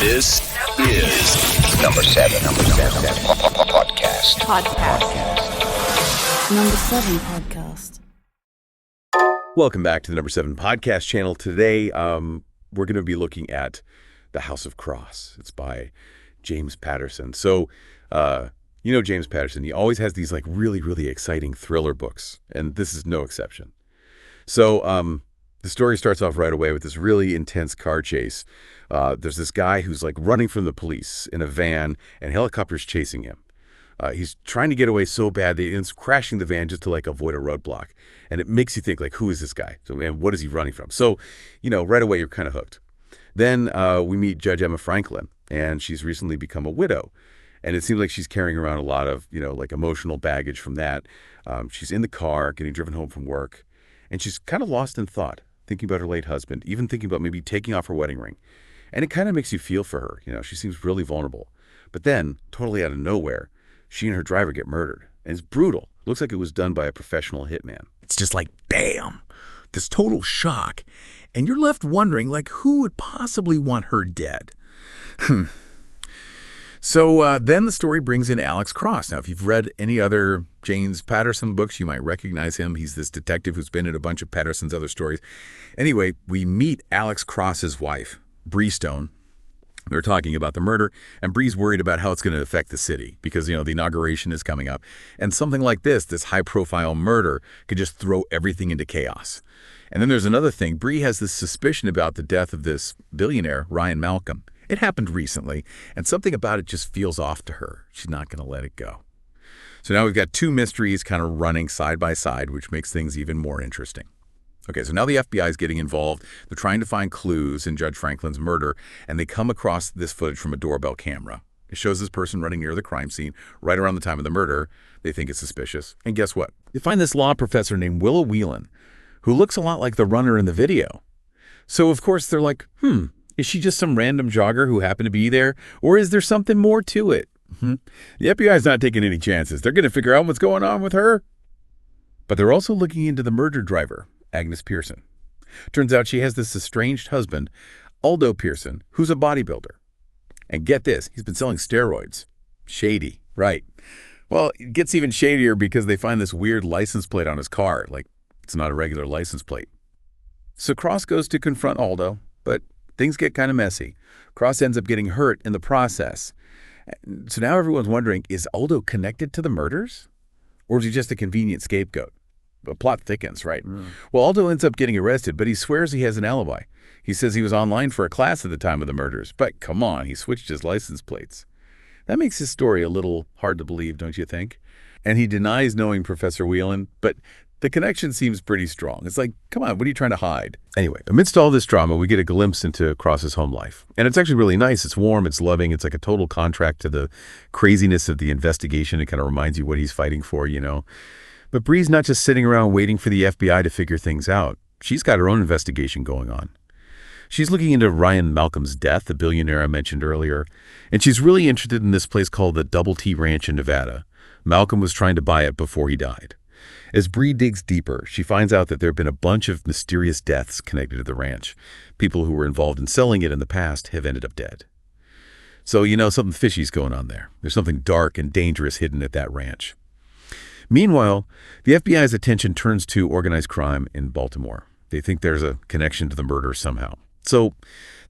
This is number seven podcast. Number 7 podcast. Welcome back to the number 7 podcast channel. Today, we're going to be looking at The House of Cross. It's by James Patterson. So, you know James Patterson. He always has these like really exciting thriller books, and this is no exception. So, the story starts off right away with this really intense car chase. There's this guy who's like running from the police in a van, and helicopters chasing him. He's trying to get away so bad that he's crashing the van just to like avoid a roadblock. And it makes you think like, who is this guy? So, and what is he running from? So, you know, right away you're kind of hooked. Then we meet Judge Emma Franklin, and she's recently become a widow. And it seems like she's carrying around a lot of, you know, like emotional baggage from that. She's in the car, getting driven home from work, and she's kind of lost in thought, thinking about her late husband, even thinking about maybe taking off her wedding ring. And it kind of makes you feel for her. You know, she seems really vulnerable. But then, totally out of nowhere, she and her driver get murdered. And it's brutal. It looks like it was done by a professional hitman. It's just like, bam, this total shock. And you're left wondering, like, who would possibly want her dead? So then the story brings in Alex Cross. Now, if you've read any other James Patterson books, you might recognize him. He's this detective who's been in a bunch of Patterson's other stories. Anyway, we meet Alex Cross's wife, Bree Stone. They're talking about the murder, and Bree's worried about how it's going to affect the city because, you know, the inauguration is coming up. And something like this high-profile murder, could just throw everything into chaos. And then there's another thing. Bree has this suspicion about the death of this billionaire, Ryan Malcolm. It happened recently, and something about it just feels off to her. She's not going to let it go. So now we've got two mysteries kind of running side by side, which makes things even more interesting. Okay, so now the FBI is getting involved. They're trying to find clues in Judge Franklin's murder, and they come across this footage from a doorbell camera. It shows this person running near the crime scene right around the time of the murder. They think it's suspicious. And guess what? They find this law professor named Willow Whelan, who looks a lot like the runner in the video. So, of course, they're like, is she just some random jogger who happened to be there? Or is there something more to it? The FBI is not taking any chances. They're going to figure out what's going on with her. But they're also looking into the murder driver, Agnes Pearson. Turns out she has this estranged husband, Aldo Pearson, who's a bodybuilder. And get this, he's been selling steroids. Shady, right. Well, it gets even shadier because they find this weird license plate on his car. Like, it's not a regular license plate. So Cross goes to confront Aldo, but things get kind of messy. Cross ends up getting hurt in the process. So now everyone's wondering, is Aldo connected to the murders? Or is he just a convenient scapegoat? The plot thickens, right? Well, Aldo ends up getting arrested, but he swears he has an alibi. He says he was online for a class at the time of the murders. But come on, he switched his license plates. That makes his story a little hard to believe, don't you think? And he denies knowing Professor Whelan, but the connection seems pretty strong. It's like, come on, what are you trying to hide? Anyway, amidst all this drama, we get a glimpse into Cross's home life. And it's actually really nice. It's warm, it's loving. It's like a total contrast to the craziness of the investigation. It kind of reminds you what he's fighting for, you know. But Bree's not just sitting around waiting for the FBI to figure things out. She's got her own investigation going on. She's looking into Ryan Malcolm's death, the billionaire I mentioned earlier, and she's really interested in this place called the Double T Ranch in Nevada. Malcolm was trying to buy it before he died. As Bree digs deeper, she finds out that there have been a bunch of mysterious deaths connected to the ranch. People who were involved in selling it in the past have ended up dead. So, you know, something fishy's going on there. There's something dark and dangerous hidden at that ranch. Meanwhile, the FBI's attention turns to organized crime in Baltimore. They think there's a connection to the murder somehow. So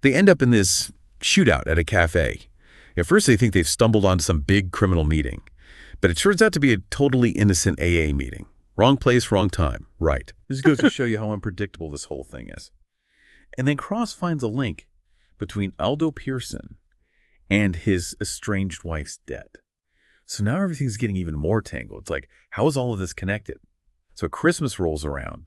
they end up in this shootout at a cafe. At first, they think they've stumbled onto some big criminal meeting. But it turns out to be a totally innocent AA meeting. Wrong place, wrong time. Right. This goes to show you how unpredictable this whole thing is. And then Cross finds a link between Aldo Pearson and his estranged wife's death. So now everything's getting even more tangled. It's like, how is all of this connected? So Christmas rolls around,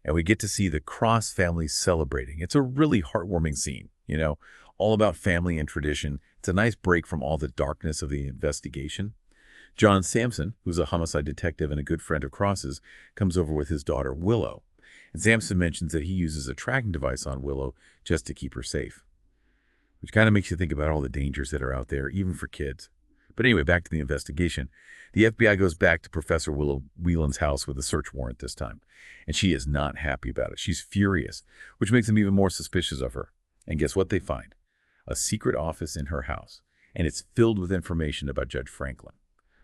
and we get to see the Cross family celebrating. It's a really heartwarming scene, you know, all about family and tradition. It's a nice break from all the darkness of the investigation. John Sampson, who's a homicide detective and a good friend of Cross's, comes over with his daughter, Willow. And Sampson mentions that he uses a tracking device on Willow just to keep her safe, which kind of makes you think about all the dangers that are out there, even for kids. But anyway, back to the investigation. The FBI goes back to Professor Willow Whelan's house with a search warrant this time, and she is not happy about it. She's furious, which makes them even more suspicious of her. And guess what they find? a secret office in her house, and it's filled with information about Judge Franklin.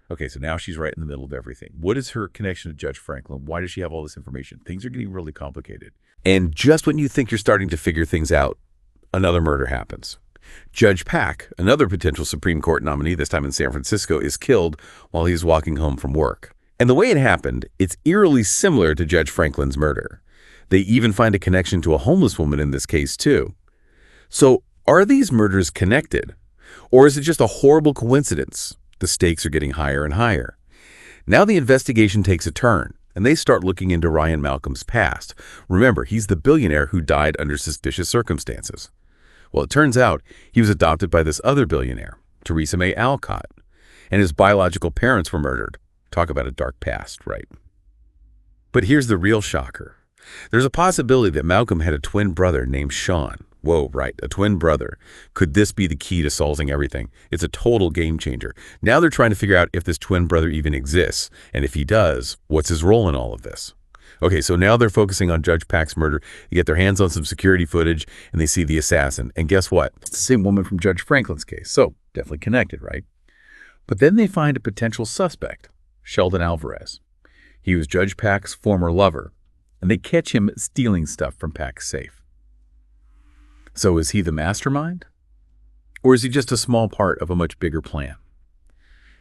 Okay, so now she's right in the middle of everything. What is her connection to Judge Franklin? Why does she have all this information? Things are getting really complicated. And just when you think you're starting to figure things out, another murder happens. Judge Pack, another potential Supreme Court nominee, this time in San Francisco, is killed while he's walking home from work. And the way it happened, it's eerily similar to Judge Franklin's murder. They even find a connection to a homeless woman in this case, too. So, are these murders connected? Or is it just a horrible coincidence? The stakes are getting higher and higher. Now the investigation takes a turn, and they start looking into Ryan Malcolm's past. Remember, he's the billionaire who died under suspicious circumstances. Well, it turns out he was adopted by this other billionaire, Theresa May Alcott, and his biological parents were murdered. Talk about a dark past, right? But here's the real shocker. There's a possibility that Malcolm had a twin brother named Sean. Whoa, right, a twin brother. Could this be the key to solving everything? It's a total game changer. Now they're trying to figure out if this twin brother even exists, and if he does, what's his role in all of this? Okay, so now they're focusing on Judge Pack's murder. They get their hands on some security footage, and they see the assassin. And guess what? It's the same woman from Judge Franklin's case, so definitely connected, right? But then they find a potential suspect, Sheldon Alvarez. He was Judge Pack's former lover, and they catch him stealing stuff from Pack's safe. So is he the mastermind? Or is he just a small part of a much bigger plan?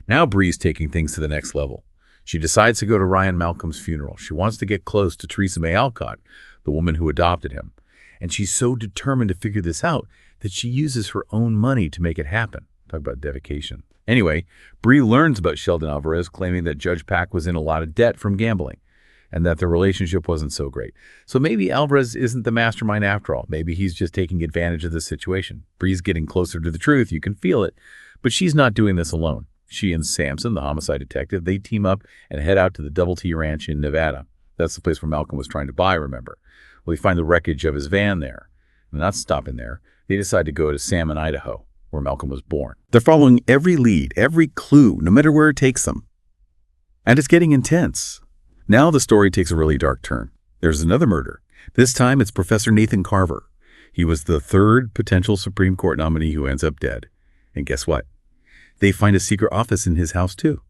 Now Bree's taking things to the next level. She decides to go to Ryan Malcolm's funeral. She wants to get close to Theresa May Alcott, the woman who adopted him. And she's so determined to figure this out that she uses her own money to make it happen. Talk about dedication. Anyway, Bree learns about Sheldon Alvarez, claiming that Judge Pack was in a lot of debt from gambling, and that the relationship wasn't so great. So maybe Alvarez isn't the mastermind after all. Maybe he's just taking advantage of the situation. Bree's getting closer to the truth. You can feel it. But she's not doing this alone. She and Sampson, the homicide detective, they team up and head out to the Double T Ranch in Nevada. That's the place where Malcolm was trying to buy, remember. Well, they find the wreckage of his van there. And not stopping there, they decide to go to Salmon, Idaho, where Malcolm was born. They're following every lead, every clue, no matter where it takes them. And it's getting intense. Now the story takes a really dark turn. There's another murder. This time it's Professor Nathan Carver. He was the third potential Supreme Court nominee who ends up dead. And guess what? They find a secret office in his house too,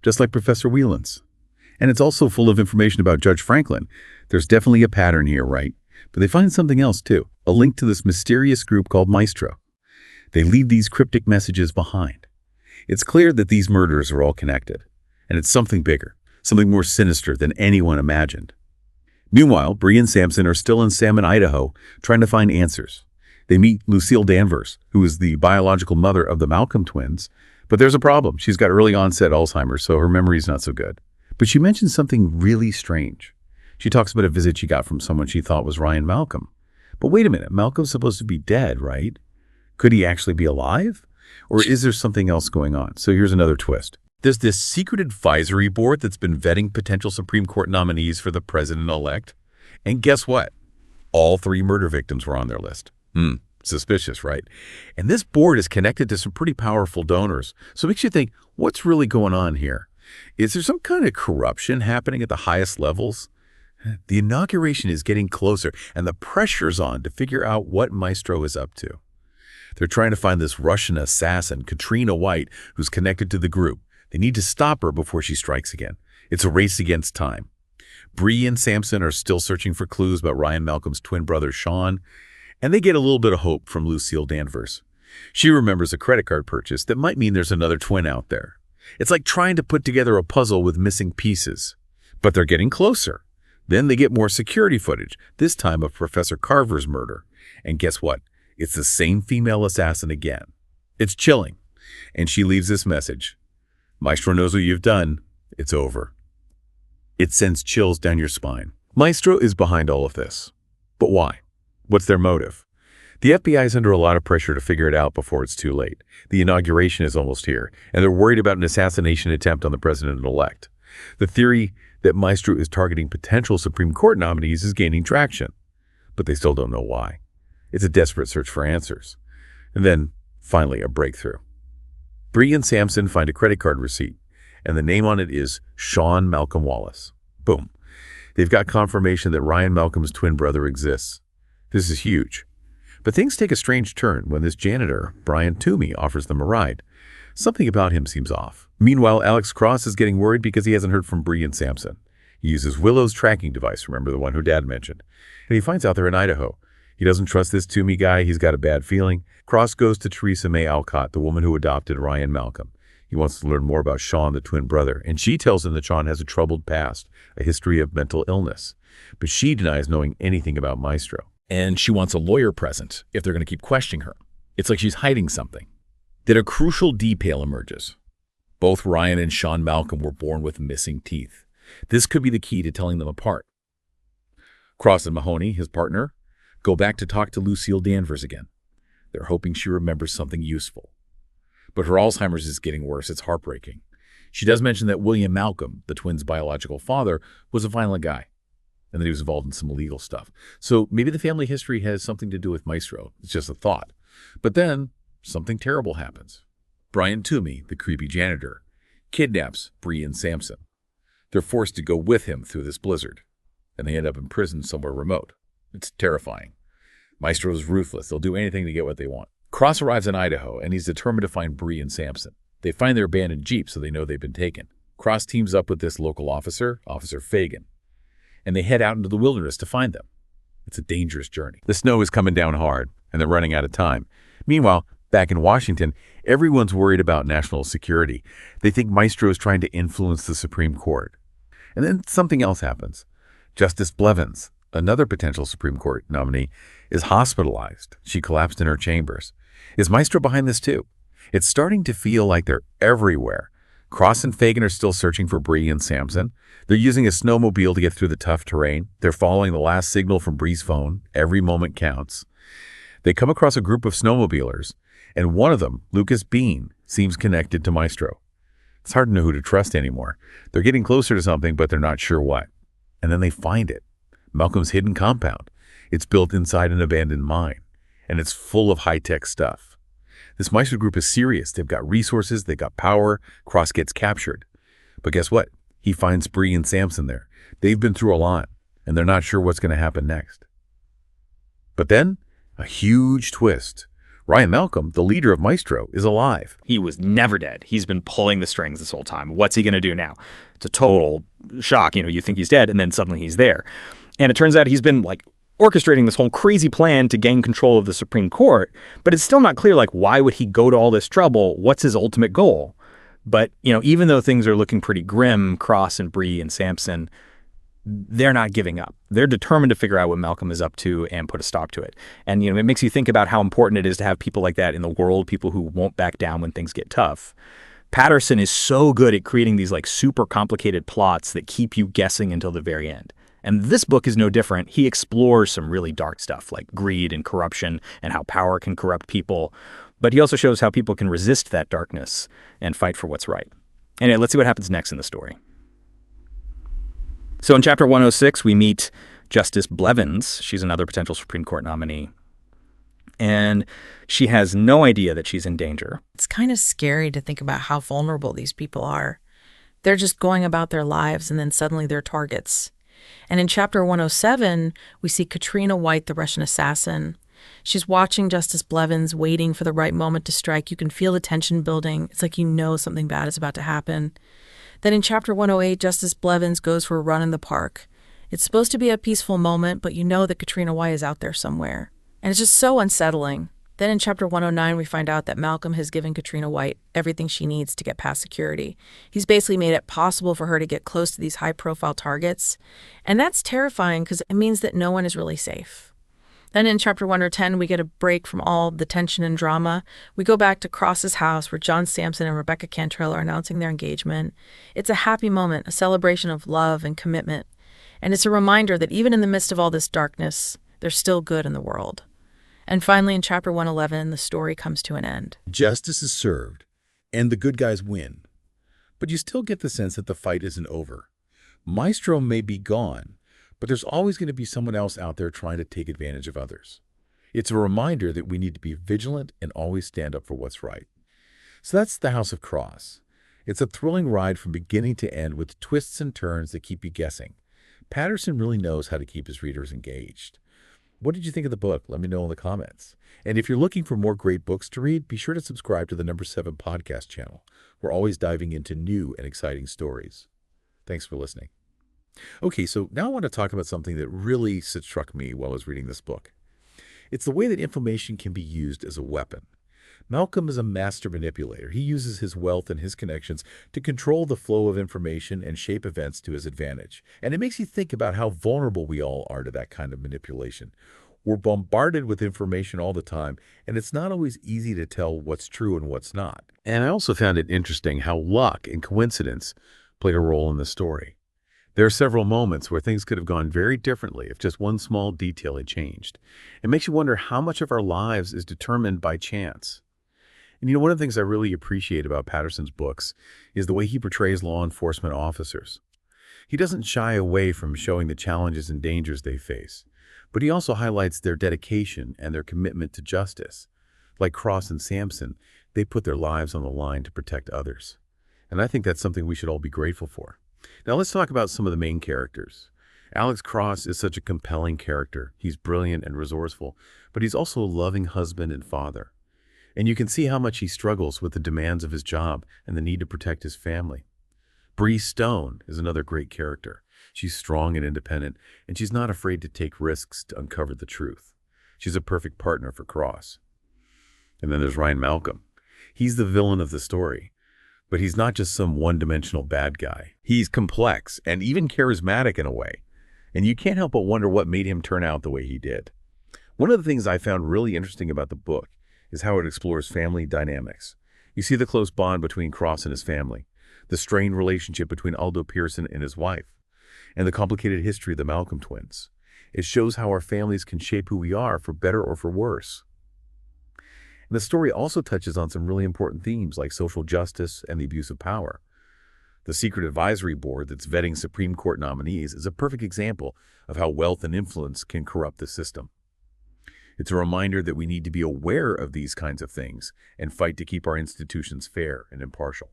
just like Professor Whelan's. And it's also full of information about Judge Franklin. There's definitely a pattern here, right? But they find something else too, a link to this mysterious group called Maestro. They leave these cryptic messages behind. It's clear that these murders are all connected, and it's something bigger. Something more sinister than anyone imagined. Meanwhile, Bree and Sampson are still in Salmon, Idaho, trying to find answers. They meet Lucille Danvers, who is the biological mother of the Malcolm twins, but there's a problem. She's got early onset Alzheimer's, so her memory's not so good. But she mentions something really strange. She talks about a visit she got from someone she thought was Ryan Malcolm. But wait a minute, Malcolm's supposed to be dead, right? Could he actually be alive? Or is there something else going on? So here's another twist. There's this secret advisory board that's been vetting potential Supreme Court nominees for the president-elect. And guess what? All three murder victims were on their list. Suspicious, right? And this board is connected to some pretty powerful donors. So it makes you think, what's really going on here? Is there some kind of corruption happening at the highest levels? The inauguration is getting closer, and the pressure's on to figure out what Maestro is up to. They're trying to find this Russian assassin, Katrina White, who's connected to the group. They need to stop her before she strikes again. It's a race against time. Bree and Sampson are still searching for clues about Ryan Malcolm's twin brother, Sean, and they get a little bit of hope from Lucille Danvers. She remembers a credit card purchase that might mean there's another twin out there. It's like trying to put together a puzzle with missing pieces. But they're getting closer. Then they get more security footage, this time of Professor Carver's murder. And guess what? It's the same female assassin again. It's chilling. And she leaves this message. Maestro knows what you've done. It's over. It sends chills down your spine. Maestro is behind all of this. But why? What's their motive? The FBI is under a lot of pressure to figure it out before it's too late. The inauguration is almost here, and they're worried about an assassination attempt on the president-elect. The theory that Maestro is targeting potential Supreme Court nominees is gaining traction, but they still don't know why. It's a desperate search for answers. And then, finally, a breakthrough. Bree and Sampson find a credit card receipt, and the name on it is Sean Malcolm Wallace. Boom. They've got confirmation that Ryan Malcolm's twin brother exists. This is huge. But things take a strange turn when this janitor, Brian Toomey, offers them a ride. Something about him seems off. Meanwhile, Alex Cross is getting worried because he hasn't heard from Bree and Sampson. He uses Willow's tracking device, remember the one who Dad mentioned, and he finds out they're in Idaho. He doesn't trust this Toomey guy. He's got a bad feeling. Cross goes to Teresa May Alcott, the woman who adopted Ryan Malcolm. He wants to learn more about Sean, the twin brother, and she tells him that Sean has a troubled past, a history of mental illness. But she denies knowing anything about Maestro. And she wants a lawyer present if they're going to keep questioning her. It's like she's hiding something. Then a crucial detail emerges. Both Ryan and Sean Malcolm were born with missing teeth. This could be the key to telling them apart. Cross and Mahoney, his partner, go back to talk to Lucille Danvers again. They're hoping she remembers something useful. But her Alzheimer's is getting worse. It's heartbreaking. She does mention that William Malcolm, the twins' biological father, was a violent guy, and that he was involved in some illegal stuff. So maybe the family history has something to do with Maestro. It's just a thought. But then something terrible happens. Brian Toomey, the creepy janitor, kidnaps Bree and Sampson. They're forced to go with him through this blizzard, and they end up in prison somewhere remote. It's terrifying. Maestro's ruthless. They'll do anything to get what they want. Cross arrives in Idaho, and he's determined to find Bree and Sampson. They find their abandoned Jeep, so they know they've been taken. Cross teams up with this local officer, Officer Fagan, and they head out into the wilderness to find them. It's a dangerous journey. The snow is coming down hard, and they're running out of time. Meanwhile, back in Washington, everyone's worried about national security. They think Maestro is trying to influence the Supreme Court. And then something else happens. Justice Blevins, another potential Supreme Court nominee, is hospitalized. She collapsed in her chambers. Is Maestro behind this too? It's starting to feel like they're everywhere. Cross and Fagan are still searching for Bree and Sampson. They're using a snowmobile to get through the tough terrain. They're following the last signal from Bree's phone. Every moment counts. They come across a group of snowmobilers, and one of them, Lucas Bean, seems connected to Maestro. It's hard to know who to trust anymore. They're getting closer to something, but they're not sure what. And then they find it. Malcolm's hidden compound. It's built inside an abandoned mine, and it's full of high-tech stuff. This Maestro group is serious. They've got resources, they've got power. Cross gets captured. But guess what? He finds Bree and Sampson there. They've been through a lot, and they're not sure what's going to happen next. But then, a huge twist. Ryan Malcolm, the leader of Maestro, is alive. He was never dead. He's been pulling the strings this whole time. What's he going to do now? It's a total shock. You think he's dead, and then suddenly he's there. And it turns out he's been orchestrating this whole crazy plan to gain control of the Supreme Court, but it's still not clear, why would he go to all this trouble? What's his ultimate goal? But, even though things are looking pretty grim, Cross and Bree and Sampson, they're not giving up. They're determined to figure out what Malcolm is up to and put a stop to it. And, it makes you think about how important it is to have people like that in the world, people who won't back down when things get tough. Patterson is so good at creating these super complicated plots that keep you guessing until the very end. And this book is no different. He explores some really dark stuff like greed and corruption and how power can corrupt people. But he also shows how people can resist that darkness and fight for what's right. Anyway, let's see what happens next in the story. So in chapter 106, we meet Justice Blevins. She's another potential Supreme Court nominee. And she has no idea that she's in danger. It's kind of scary to think about how vulnerable these people are. They're just going about their lives, and then suddenly they're targets. And in chapter 107, we see Katrina White, the Russian assassin. She's watching Justice Blevins, waiting for the right moment to strike. You can feel the tension building. It's like something bad is about to happen. Then in chapter 108, Justice Blevins goes for a run in the park. It's supposed to be a peaceful moment, but that Katrina White is out there somewhere. And it's just so unsettling. Then in chapter 109, we find out that Malcolm has given Katrina White everything she needs to get past security. He's basically made it possible for her to get close to these high-profile targets. And that's terrifying because it means that no one is really safe. Then in chapter 110, we get a break from all the tension and drama. We go back to Cross's house where John Sampson and Rebecca Cantrell are announcing their engagement. It's a happy moment, a celebration of love and commitment. And it's a reminder that even in the midst of all this darkness, there's still good in the world. And finally, in chapter 111, the story comes to an end. Justice is served, and the good guys win. But you still get the sense that the fight isn't over. Maestro may be gone, but there's always going to be someone else out there trying to take advantage of others. It's a reminder that we need to be vigilant and always stand up for what's right. So that's The House of Cross. It's a thrilling ride from beginning to end with twists and turns that keep you guessing. Patterson really knows how to keep his readers engaged. What did you think of the book? Let me know in the comments. And if you're looking for more great books to read, be sure to subscribe to the Number 7 podcast channel. We're always diving into new and exciting stories. Thanks for listening. Okay, so now I want to talk about something that really struck me while I was reading this book. It's the way that information can be used as a weapon. Malcolm is a master manipulator. He uses his wealth and his connections to control the flow of information and shape events to his advantage. And it makes you think about how vulnerable we all are to that kind of manipulation. We're bombarded with information all the time, and it's not always easy to tell what's true and what's not. And I also found it interesting how luck and coincidence played a role in the story. There are several moments where things could have gone very differently if just one small detail had changed. It makes you wonder how much of our lives is determined by chance. And one of the things I really appreciate about Patterson's books is the way he portrays law enforcement officers. He doesn't shy away from showing the challenges and dangers they face, but he also highlights their dedication and their commitment to justice. Like Cross and Sampson, they put their lives on the line to protect others. And I think that's something we should all be grateful for. Now let's talk about some of the main characters. Alex Cross is such a compelling character. He's brilliant and resourceful, but he's also a loving husband and father. And you can see how much he struggles with the demands of his job and the need to protect his family. Bree Stone is another great character. She's strong and independent, and she's not afraid to take risks to uncover the truth. She's a perfect partner for Cross. And then there's Ryan Malcolm. He's the villain of the story. But he's not just some one-dimensional bad guy. He's complex and even charismatic in a way. And you can't help but wonder what made him turn out the way he did. One of the things I found really interesting about the book is how it explores family dynamics. You see the close bond between Cross and his family, the strained relationship between Aldo Pearson and his wife, and the complicated history of the Malcolm twins. It shows how our families can shape who we are for better or for worse. And the story also touches on some really important themes like social justice and the abuse of power. The secret advisory board that's vetting Supreme Court nominees is a perfect example of how wealth and influence can corrupt the system. It's a reminder that we need to be aware of these kinds of things and fight to keep our institutions fair and impartial.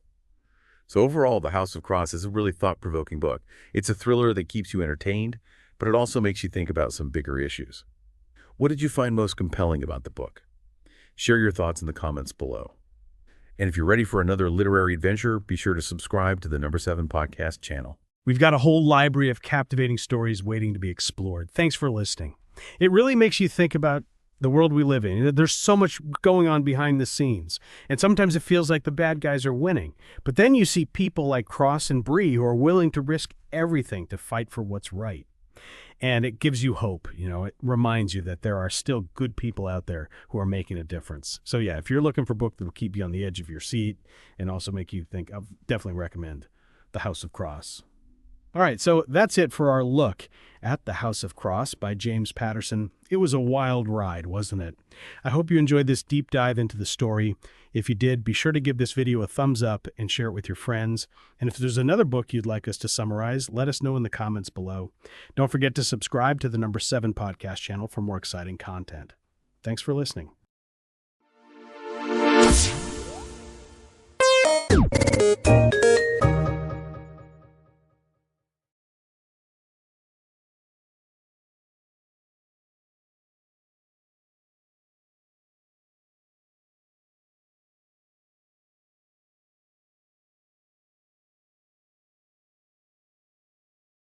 So overall, The House of Cross is a really thought-provoking book. It's a thriller that keeps you entertained, but it also makes you think about some bigger issues. What did you find most compelling about the book? Share your thoughts in the comments below. And if you're ready for another literary adventure, be sure to subscribe to the Number 7 podcast channel. We've got a whole library of captivating stories waiting to be explored. Thanks for listening. It really makes you think about the world we live in. There's so much going on behind the scenes, and sometimes it feels like the bad guys are winning. But then you see people like Cross and Bree who are willing to risk everything to fight for what's right. And it gives you hope. It reminds you that there are still good people out there who are making a difference. So yeah, if you're looking for a book that will keep you on the edge of your seat and also make you think, I'll definitely recommend The House of Cross. All right, so that's it for our look at The House of Cross by James Patterson. It was a wild ride, wasn't it? I hope you enjoyed this deep dive into the story. If you did, be sure to give this video a thumbs up and share it with your friends. And if there's another book you'd like us to summarize, let us know in the comments below. Don't forget to subscribe to the Number 7 podcast channel for more exciting content. Thanks for listening.